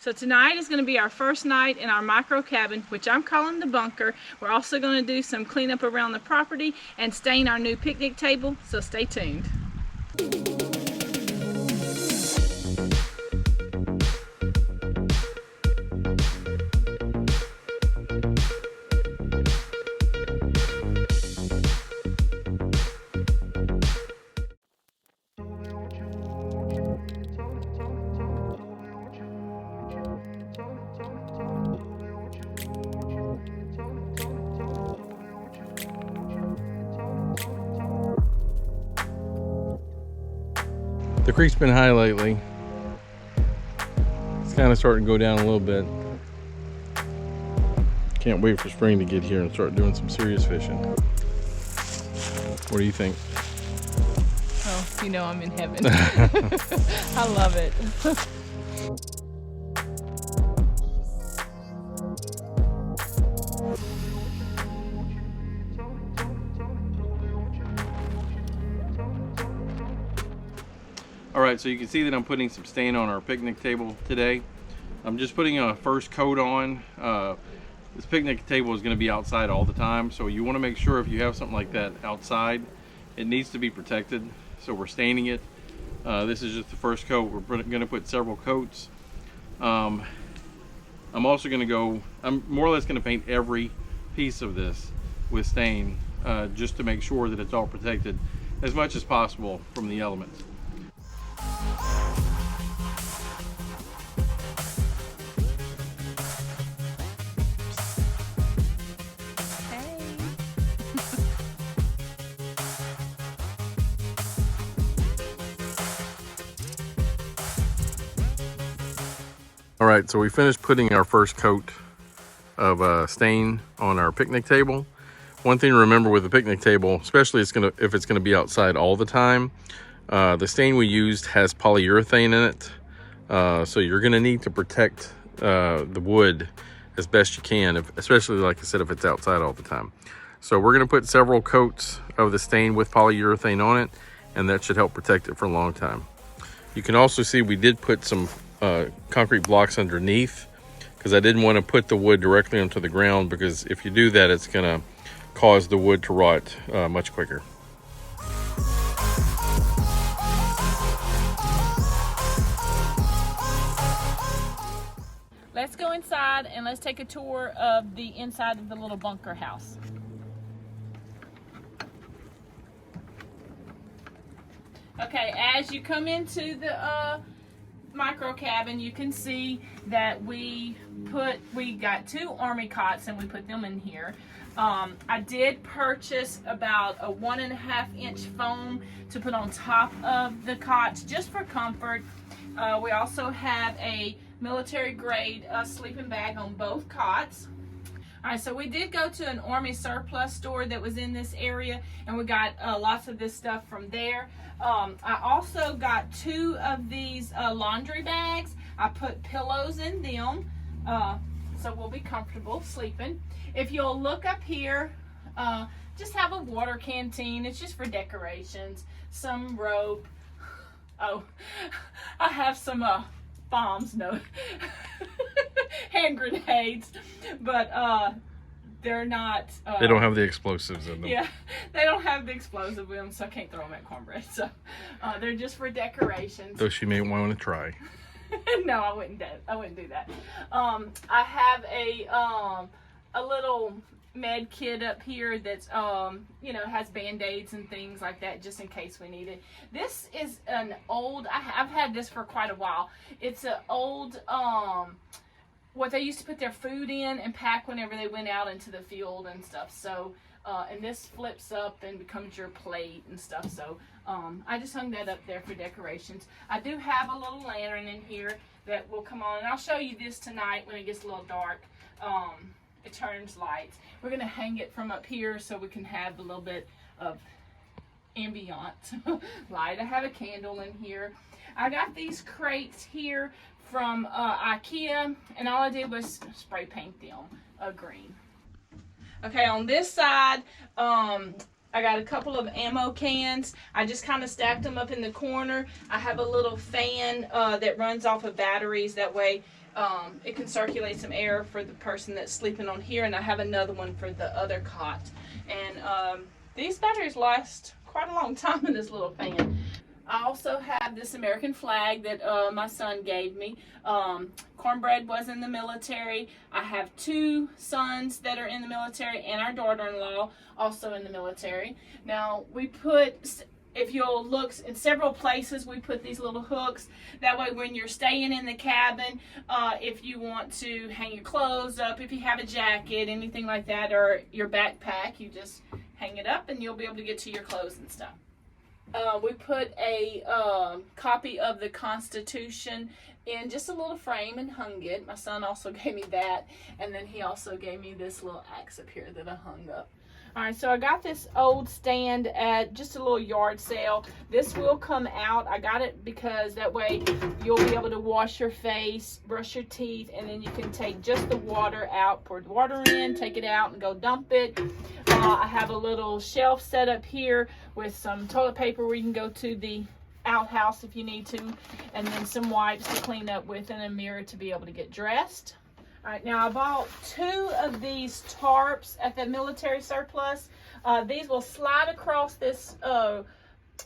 So tonight is going to be our first night in our micro cabin, which I'm calling the bunker. We're also going to do some cleanup around the property and stain our new picnic table, so stay tuned. The creek's been high lately. It's kind of starting to go down a little bit. Can't wait for spring to get here and start doing some serious fishing. What do you think? Oh, you know I'm in heaven. I love it. All right, so you can see that I'm putting some stain on our picnic table today. I'm just putting a first coat on. This picnic table is going to be outside all the time, so you want to make sure if you have something like that outside, it needs to be protected. So we're staining it. This is just the first coat. We're going to put several coats. I'm also going to go, I'm more or less going to paint every piece of this with stain just to make sure that it's all protected as much as possible from the elements. All right, so we finished putting our first coat of stain on our picnic table. One thing to remember with the picnic table, especially if it's gonna be outside all the time, the stain we used has polyurethane in it. So you're gonna need to protect the wood as best you can, especially like I said, if it's outside all the time. So we're gonna put several coats of the stain with polyurethane on it, and that should help protect it for a long time. You can also see we did put some concrete blocks underneath because I didn't want to put the wood directly onto the ground, because if you do that, it's gonna cause the wood to rot much quicker. Let's go inside and let's take a tour of the inside of the little bunker house. Okay, as you come into the micro cabin, you can see that we got 2 army cots and we put them in here. I did purchase about a 1.5-inch foam to put on top of the cots just for comfort. We also have a military grade sleeping bag on both cots. All right, so we did go to an army surplus store that was in this area, and we got lots of this stuff from there. I also got 2 of these laundry bags. I put pillows in them, so we'll be comfortable sleeping. If you'll look up here, just have a water canteen. It's just for decorations. Some rope. Oh, I have some bombs, no, hand grenades, but they're not. They don't have the explosives in them. Yeah, they don't have the explosive in them, so I can't throw them at cornbread. So they're just for decorations. Though she may want to try. No, I wouldn't do that. I have a little med kit up here that's you know, has band-aids and things like that just in case we need it. This is an old, I've had this for quite a while. It's an old what they used to put their food in and pack whenever they went out into the field and stuff. So and this flips up and becomes your plate and stuff. So I just hung that up there for decorations. I do have a little lantern in here that will come on, and I'll show you this tonight when it gets a little dark. It turns lights. We're going to hang it from up here so we can have a little bit of ambient light. I have a candle in here. I got these crates here from IKEA, and all I did was spray paint them green. Okay, on this side, I got a couple of ammo cans. I just kind of stacked them up in the corner. I have a little fan that runs off of batteries. That way it can circulate some air for the person that's sleeping on here. And I have another one for the other cot. And these batteries last quite a long time in this little fan. I also have this American flag that my son gave me. Cornbread was in the military. I have 2 sons that are in the military and our daughter-in-law also in the military. Now we put, if you'll look in several places, we put these little hooks. That way when you're staying in the cabin, if you want to hang your clothes up, if you have a jacket, anything like that, or your backpack, you just hang it up and you'll be able to get to your clothes and stuff. We put a copy of the Constitution in just a little frame and hung it. My son also gave me that, and then he also gave me this little axe up here that I hung up. All right, so I got this old stand at just a little yard sale. This will come out. I got it because that way you'll be able to wash your face, brush your teeth, and then you can take just the water out, pour the water in, take it out, and go dump it. I have a little shelf set up here with some toilet paper where you can go to the outhouse if you need to, and then some wipes to clean up with, and a mirror to be able to get dressed. All right, now I bought 2 of these tarps at the military surplus. These will slide across this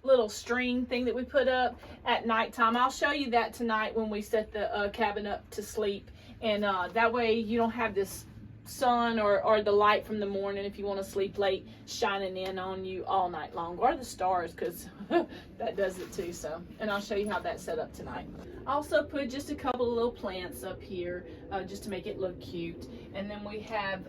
little string thing that we put up at nighttime. I'll show you that tonight when we set the cabin up to sleep, and that way you don't have this sun or the light from the morning if you want to sleep late shining in on you all night long, or the stars, because that does it too. So, and I'll show you how that's set up tonight. I also put just a couple of little plants up here just to make it look cute. And then we have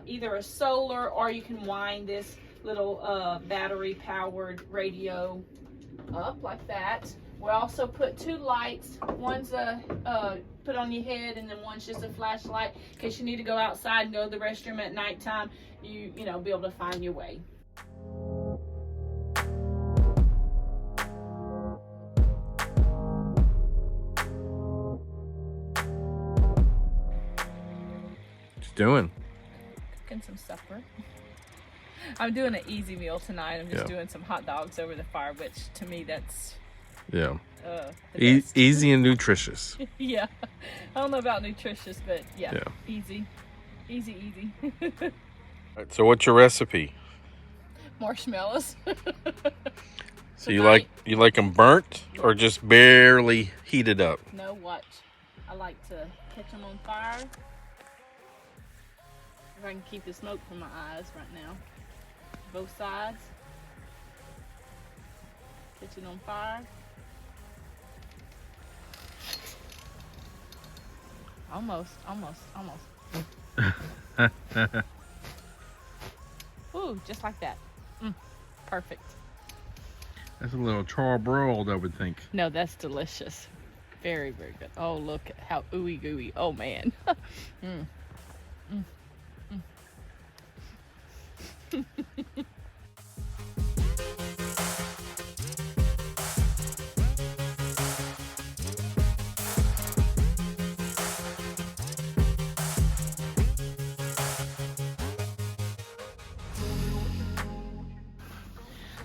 either a solar, or you can wind this little battery powered radio up like that. We also put 2 lights. One's put on your head, and then one's just a flashlight in case you need to go outside and go to the restroom at nighttime. You know, be able to find your way. What you doing? Cooking some supper. I'm doing an easy meal tonight. I'm just doing some hot dogs over the fire, which to me that's easy and nutritious. Yeah, I don't know about nutritious, but yeah. Easy. All right, so what's your recipe? Marshmallows. So you like them burnt or just barely heated up? No, watch. I like to catch them on fire. If I can keep the smoke from my eyes right now. Both sides. Catch it on fire. Almost. Ooh, just like that. Perfect. That's a little charbroiled, I would think. No, that's delicious. Very, very good. Oh, look at how ooey gooey. Oh, man.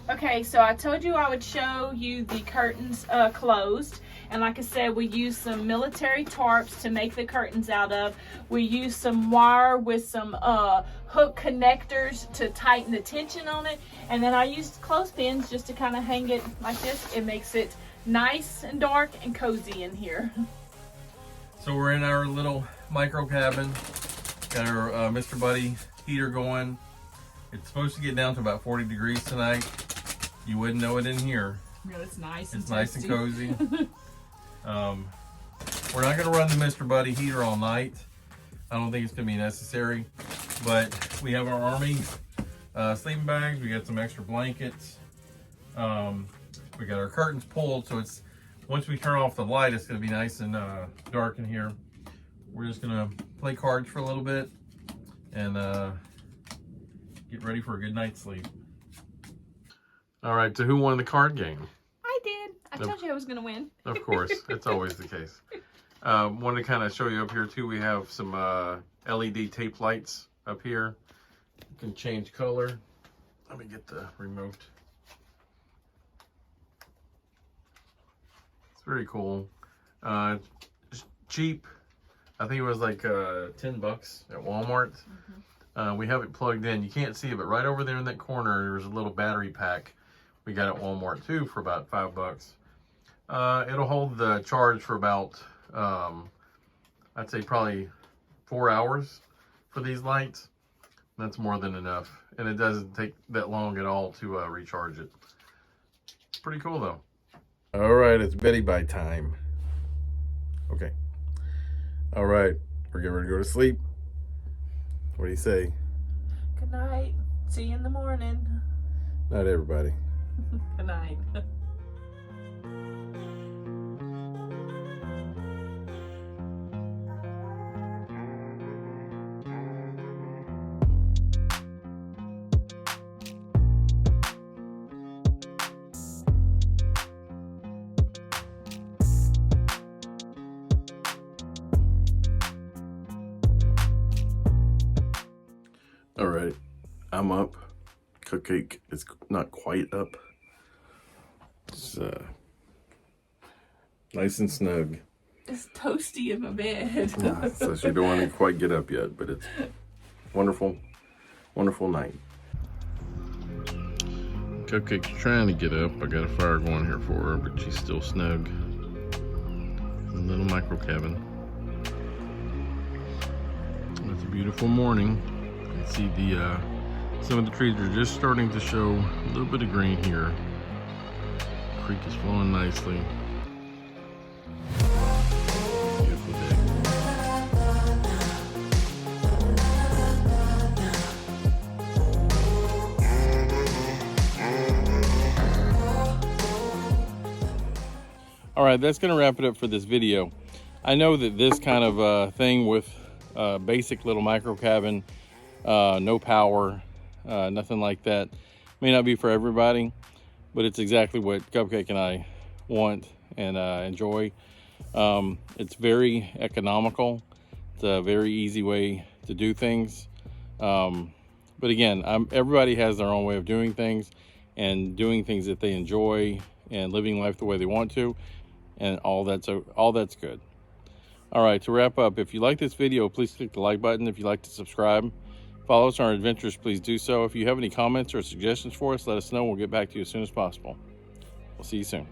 Okay, so I told you I would show you the curtains closed, and like I said, we used some military tarps to make the curtains out of. We used some wire with some hook connectors to tighten the tension on it, and then I used clothespins just to kind of hang it like this. It makes it nice and dark and cozy in here. So we're in our little micro cabin. Got our Mr. Buddy heater going. It's supposed to get down to about 40 degrees tonight. You wouldn't know it in here. Yeah, it's nice. It's nice and cozy. We're not going to run the Mr. Buddy heater all night. I don't think it's going to be necessary. But we have our Army sleeping bags. We got some extra blankets. We got our curtains pulled, so it's once we turn off the light, it's going to be nice and dark in here. We're just going to play cards for a little bit and get ready for a good night's sleep. All right, so who won the card game? I did. I told you I was going to win. Of course, it's always the case. Wanted to kind of show you up here too. We have some LED tape lights up here. You can change color. Let me get the remote. It's very cool. It's cheap. I think it was like $10 at Walmart. We have it plugged in. You can't see it, but right over there in that corner, there's a little battery pack we got at Walmart too for about $5. It'll hold the charge for about, I'd say probably 4 hours for these lights. That's more than enough. And it doesn't take that long at all to recharge it. Pretty cool though. All right, it's Betty Bye time. Okay. All right, we're getting ready to go to sleep. What do you say? Good night. See you in the morning. Not everybody. Good night. All right, I'm up. Cupcake is not quite up. It's nice and snug. It's toasty in my bed. So she don't want to quite get up yet, but it's wonderful, wonderful night. Cupcake's trying to get up. I got a fire going here for her, but she's still snug. A little micro cabin. It's a beautiful morning. You can see the some of the trees are just starting to show a little bit of green here. The creek is flowing nicely. Beautiful day. All right, that's gonna wrap it up for this video. I know that this kind of thing with basic little micro cabin, no power, nothing like that, may not be for everybody, but it's exactly what Cupcake and I want and enjoy. It's very economical. It's a very easy way to do things. But again, everybody has their own way of doing things and doing things that they enjoy and living life the way they want to, and all that's good. All right, to wrap up, if you like this video, please click the like button. If you'd like to subscribe, follow us on our adventures, please do so. If you have any comments or suggestions for us, let us know. We'll get back to you as soon as possible. We'll see you soon.